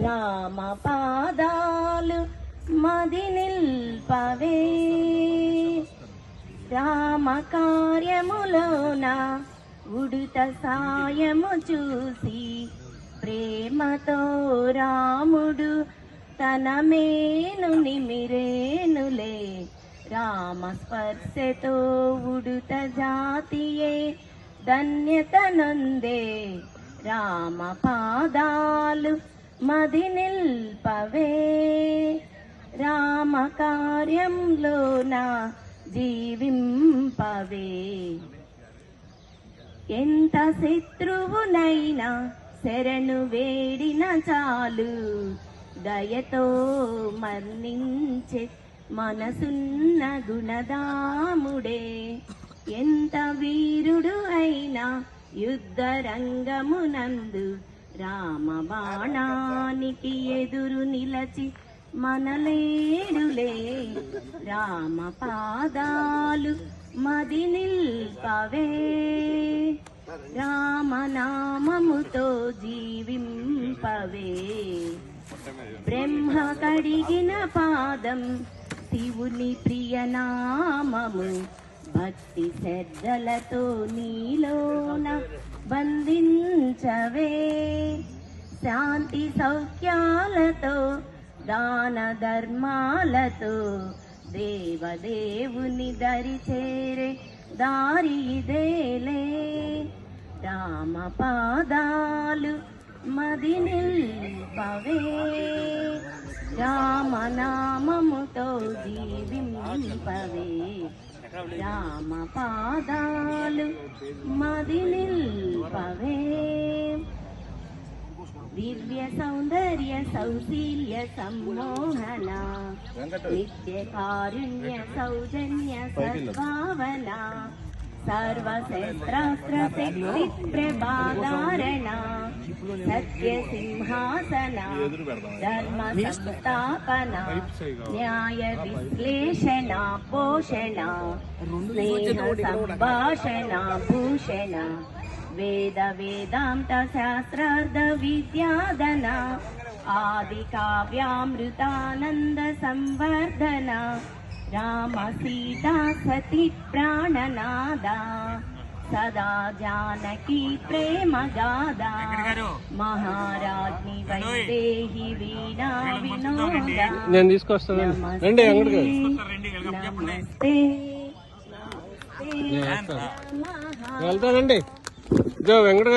రామ పాదాలు మది నిల్పవే, రామ కార్యములోన ఉడుత సాయము చూసి ప్రేమతో రాముడు తన మేను నిమిరేనులే. రామ స్పర్శతో ఉడుత జాతియే ధన్యత నొందే, రామ పాదాలు మది నిల్పవే, రామ కార్యంలోన జీవింపవే. ఎంత శత్రువునైనా శరణు వేడిన చాలు, దయతో మన్నించే మనసున్న గుణదాముడే. ఎంత వీరుడు అయినా యుద్ధ రంగమునందు రామ బాణానికి ఎదురు నిలచి మనలేడులే. రామ పాదాలు మది నిల్పవే, రామనామముతో జీవింపవే. బ్రహ్మ కడిగిన పాదం శివుని ప్రియనామము, భక్తి శ్రద్ధలతో నీలోన బంధించవే. శాంతి సౌఖ్యాలతో దాన ధర్మాలతో దేవదేవుని దరి చేరే దారి ఇదేలే. రామ పాదాలు మది నిల్పవే, రామనామముతో జీవింపవే. రామ పాదాలు మది నిల్పవే. దివ్య సౌందర్య సౌశీల్య సమ్మోహన, నిత్య కారుణ్య సౌజన్య సద్భావన, సర్వశస్త్రాస్త్ర శక్తి ప్రభాధారణ, సత్య సింహాసన ధర్మ సంస్థాపన, న్యాయ విశ్లేషణ పోషణ, స్నేహ సంభాషణ భూషణ, వేద వేదాంత శాస్త్రార్థ విద్యాధన, ఆది కావ్యామృతానంద సంవర్ధన, రామ సీతా సతి ప్రాణనాదా, సదా జానకి ప్రేమ గాదా, మహారాజ్ని వైదేహి వీణా వినోద. నేను తీసుకొస్తాను, నమస్తే వెళ్తానండి. వెంకట